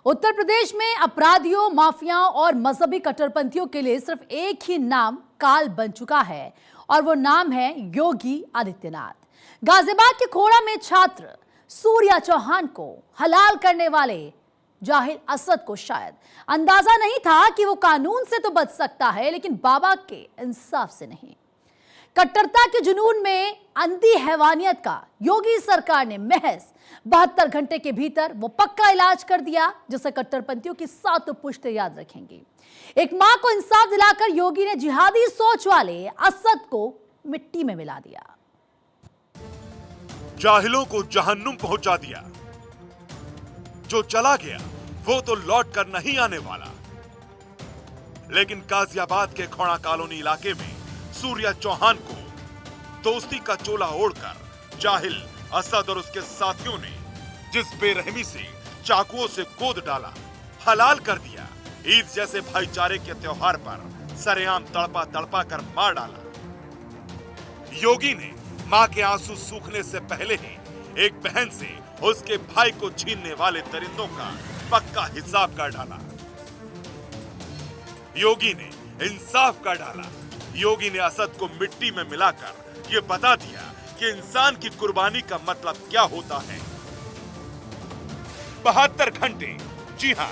उत्तर प्रदेश में अपराधियों, माफियाओं और मजहबी कट्टरपंथियों के लिए सिर्फ एक ही नाम काल बन चुका है और वो नाम है योगी आदित्यनाथ। गाजियाबाद के खोड़ा में छात्र सूर्या चौहान को हलाल करने वाले जाहिल असद को शायद अंदाजा नहीं था कि वो कानून से तो बच सकता है, लेकिन बाबा के इंसाफ से नहीं। कट्टरता के जुनून में अंधी हैवानियत का योगी सरकार ने महज 72 घंटे के भीतर वो पक्का इलाज कर दिया, जिसे कट्टरपंथियों की 7 पुश्तें याद रखेंगी। एक मां को इंसाफ दिलाकर योगी ने जिहादी सोच वाले असद को मिट्टी में मिला दिया। जाहिलों को जहन्नुम पहुंचा दिया। जो चला गया वो तो लौट कर नहीं आने वाला। लेकिन गाजियाबाद के खोड़ा कॉलोनी इलाके में सूर्या चौहान को दोस्ती का चोला ओढ़कर जाहिल असद और उसके साथियों ने जिस बेरहमी से चाकुओं से गोद डाला, हलाल कर दिया। ईद जैसे भाईचारे के त्योहार पर सरेआम तड़पा तड़पा कर मार डाला। योगी ने मां के आंसू सूखने से पहले ही एक बहन से उसके भाई को छीनने वाले दरिंदों का पक्का हिसाब कर डाला। योगी ने इंसाफ कर डाला। योगी ने असद को मिट्टी में मिलाकर यह बता दिया कि इंसान की कुर्बानी का मतलब क्या होता है। 72 घंटे, जी हां,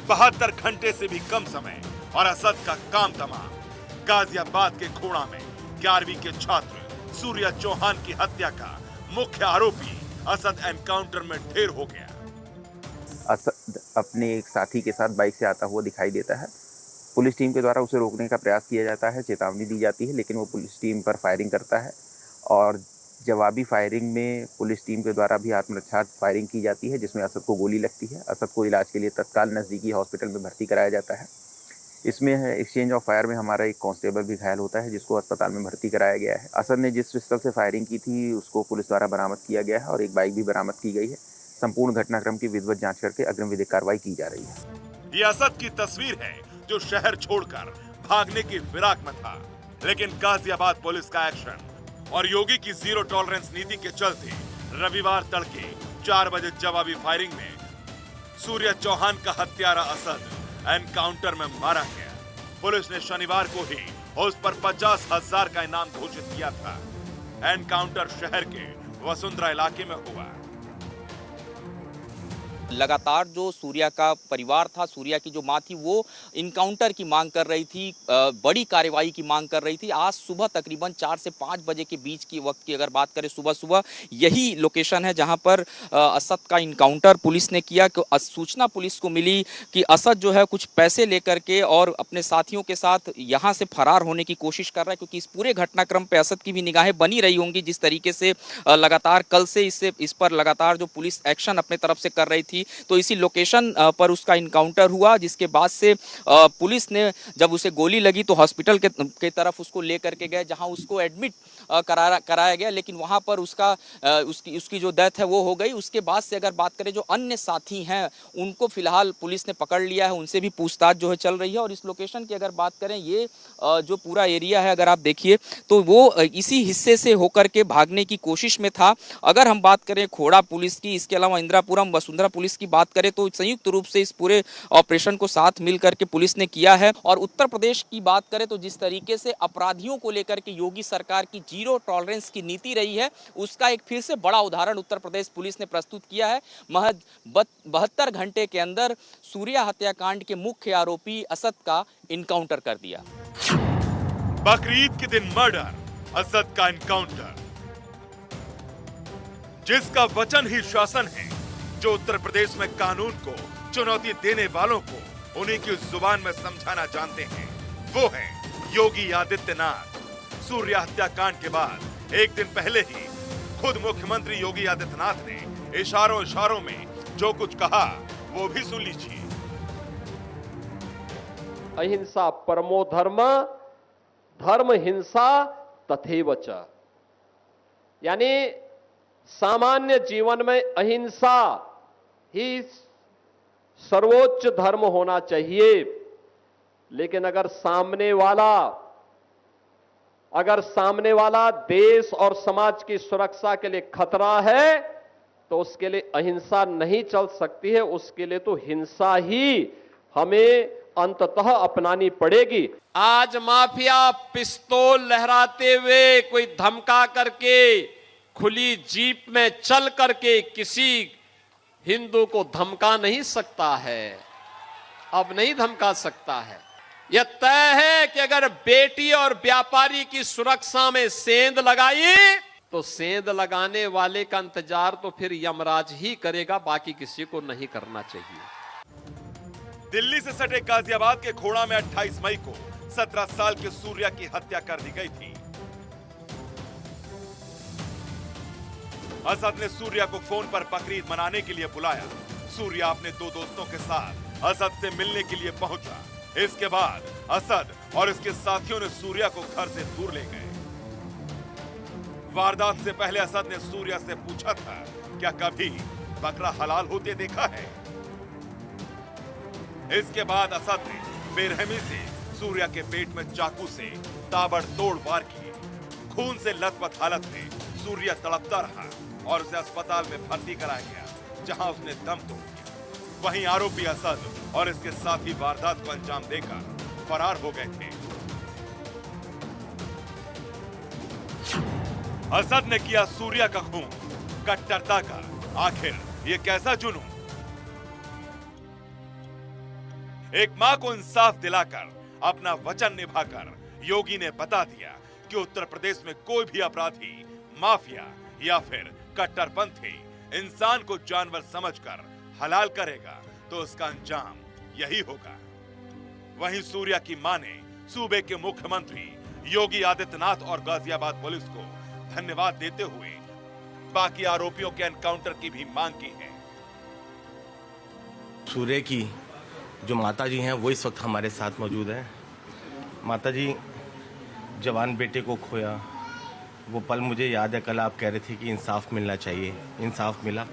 72 घंटे से भी कम समय और असद का काम तमाम। गाजियाबाद के खोड़ा में 11वीं के छात्र सूर्या चौहान की हत्या का मुख्य आरोपी असद एनकाउंटर में ढेर हो गया। असद अपने एक साथी के साथ बाइक से आता हुआ दिखाई देता है। पुलिस टीम के द्वारा उसे रोकने का प्रयास किया जाता है, चेतावनी दी जाती है, लेकिन वो पुलिस टीम पर फायरिंग करता है और जवाबी फायरिंग में पुलिस टीम के द्वारा भी आत्मरक्षा फायरिंग की जाती है, जिसमें असद को गोली लगती है। असद को इलाज के लिए तत्काल नज़दीकी हॉस्पिटल में भर्ती कराया जाता है। इसमें एक्सचेंज ऑफ फायर में हमारा एक कांस्टेबल भी घायल होता है, जिसको अस्पताल में भर्ती कराया गया है। असद ने जिस पिस्टल से फायरिंग की थी उसको पुलिस द्वारा बरामद किया गया है और एक बाइक भी बरामद की गई है। संपूर्ण घटनाक्रम की विधिवत जांच करके अग्रिम विधिक कार्रवाई की जा रही है। ये असद की तस्वीर है जो शहर छोड़कर भागने की फिराक में था, लेकिन गाजियाबाद पुलिस का एक्शन और योगी की जीरो टॉलरेंस नीति के चलते रविवार तड़के 4 बजे जवाबी फायरिंग में सूर्या चौहान का हत्यारा असद एनकाउंटर में मारा गया। पुलिस ने शनिवार को ही उस पर 50,000 का इनाम घोषित किया था। एनकाउंटर शहर के वसुंधरा इलाके में हुआ। लगातार जो सूर्या का परिवार था, सूर्या की जो मां थी, वो इनकाउंटर की मांग कर रही थी, बड़ी कार्रवाई की मांग कर रही थी। आज सुबह तकरीबन 4 से 5 बजे के बीच की वक्त की अगर बात करें, सुबह सुबह यही लोकेशन है जहां पर असद का इनकाउंटर पुलिस ने किया। सूचना पुलिस को मिली कि असद जो है कुछ पैसे लेकर के और अपने साथियों के साथ यहाँ से फरार होने की कोशिश कर रहा है, क्योंकि इस पूरे घटनाक्रम पर असद की भी निगाहें बनी रही होंगी। जिस तरीके से लगातार कल से इस पर लगातार जो पुलिस एक्शन अपने तरफ से कर रही थी, तो इसी लोकेशन पर उसका इनकाउंटर हुआ, जिसके बाद से पुलिस ने जब उसे गोली लगी तो हॉस्पिटल के तरफ उसको लेकर के गए, जहां उसको एडमिट कराया गया, लेकिन वहां पर उसकी जो डेथ है वो हो गई। उसके बाद से अगर बात करें, जो अन्य साथी हैं उनको फिलहाल पुलिस ने पकड़ लिया है, उनसे भी पूछताछ जो है चल रही है। और इस लोकेशन की अगर बात करें, ये जो पूरा एरिया है अगर आप देखिए तो वो इसी हिस्से से होकर के भागने की कोशिश में था। अगर हम बात करें खोड़ा पुलिस की, इसके अलावा इंदिरापुरम वसुंधरा पुलिस की बात करें, तो संयुक्त रूप से इस पूरे ऑपरेशन को साथ मिल करके पुलिस ने किया है। और उत्तर प्रदेश की बात करें तो जिस तरीके से अपराधियों को लेकर के योगी सरकार की जीरो टॉलरेंस की नीति रही है, उसका एक फिर से बड़ा उदाहरण उत्तर प्रदेश पुलिस ने प्रस्तुत किया है। महज 72 घंटे के अंदर सूर्या हत्याकांड के मुख्य आरोपी असद का इनकाउंटर कर दिया। बकरीद के दिन मर्डर, असद का इनकाउंटर, जिसका वचन ही शासन है, जो उत्तर प्रदेश में कानून को चुनौती देने वालों को उन्हीं की जुबान में समझाना जानते हैं, वो है योगी आदित्यनाथ। सूर्या हत्याकांड के बाद एक दिन पहले ही खुद मुख्यमंत्री योगी आदित्यनाथ ने इशारों में जो कुछ कहा वो भी सुन लीजिए। अहिंसा परमो धर्म, धर्म हिंसा तथैव च, यानी सामान्य जीवन में अहिंसा ही सर्वोच्च धर्म होना चाहिए। लेकिन अगर सामने वाला देश और समाज की सुरक्षा के लिए खतरा है, तो उसके लिए अहिंसा नहीं चल सकती है, उसके लिए तो हिंसा ही हमें अंततः अपनानी पड़ेगी। आज माफिया पिस्तौल लहराते हुए कोई धमका करके खुली जीप में चल करके किसी हिंदू को धमका नहीं सकता है, अब नहीं धमका सकता है। यह तय है कि अगर बेटी और व्यापारी की सुरक्षा में सेंध लगाई तो सेंध लगाने वाले का इंतजार तो फिर यमराज ही करेगा, बाकी किसी को नहीं करना चाहिए। दिल्ली से सटे गाजियाबाद के खोड़ा में 28 मई को 17 साल के सूर्या की हत्या कर दी गई थी। असद ने सूर्या को फोन पर बकरीद मनाने के लिए बुलाया। सूर्या अपने 2 दोस्तों के साथ असद से मिलने के लिए पहुंचा। इसके बाद असद और इसके साथियों ने सूर्या को घर से दूर ले गए। वारदात से पहले असद ने सूर्या से पूछा था, क्या कभी बकरा हलाल होते देखा है? इसके बाद असद ने बेरहमी से सूर्या के पेट में चाकू से ताबड़तोड़ वार किए। खून से लथपथ हालत में सूर्या तड़पता रहा और उसे अस्पताल में भर्ती कराया गया, जहां उसने दम तोड़ दिया। वहीं आरोपी असद और इसके साथी वारदात को अंजाम देकर फरार हो गए थे। असद ने किया सूर्या का खून, कट्टरता का आखिर ये कैसा जुनून? एक मां को इंसाफ दिलाकर, अपना वचन निभाकर योगी ने बता दिया कि उत्तर प्रदेश में कोई भी अपराधी, माफिया या फिर कट्टरपंथी इंसान को जानवर समझकर हलाल करेगा तो उसका अंजाम यही होगा। वहीं सूर्या की मां ने सूबे के मुख्यमंत्री योगी आदित्यनाथ और गाजियाबाद पुलिस को धन्यवाद देते हुए बाकी आरोपियों के एनकाउंटर की भी मांग की है। सूर्य की जो माता जी हैं वो इस वक्त हमारे साथ मौजूद हैं। माता जी, जवान बेटे को खोया, वो पल मुझे याद है। कल आप कह रहे थे कि इंसाफ मिलना चाहिए, इंसाफ मिला?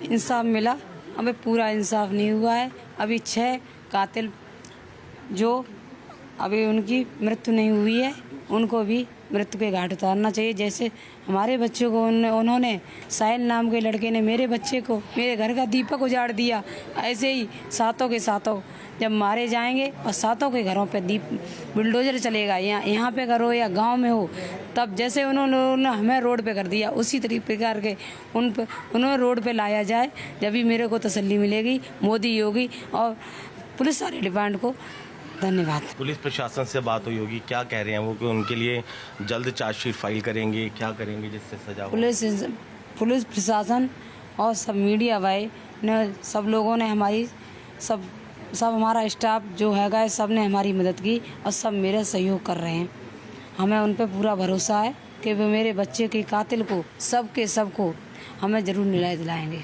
इंसाफ मिला, हमें पूरा इंसाफ नहीं हुआ है। अभी 6 कातिल जो अभी उनकी मृत्यु नहीं हुई है, उनको भी मृत्यु के घाट उतारना चाहिए। जैसे हमारे बच्चों को उन्होंने, साहिल नाम के लड़के ने मेरे बच्चे को, मेरे घर का दीपक उजाड़ दिया, ऐसे ही सातों के सातों जब मारे जाएंगे और सातों के घरों पे बुलडोजर चलेगा, यहाँ पे करो या गांव में हो, तब जैसे उन्होंने हमें रोड पे कर दिया उसी प्रकार के उन्हें रोड पे लाया जाए, जब भी मेरे को तसल्ली मिलेगी। मोदी, योगी और पुलिस सारे डिपार्टमेंट को धन्यवाद। पुलिस प्रशासन से बात हुई होगी, क्या कह रहे हैं वो कि उनके लिए जल्द चार्जशीट फाइल करेंगे, क्या करेंगे जिससे सजा हो? पुलिस प्रशासन और सब मीडिया भाई ने, सब लोगों ने हमारी सब हमारा स्टाफ जो हैगा, सब ने हमारी मदद की और सब मेरा सहयोग कर रहे हैं। हमें उन पर पूरा भरोसा है कि वो मेरे बच्चे के कातिल को सबको हमें ज़रूर न्याय दिलाएंगे।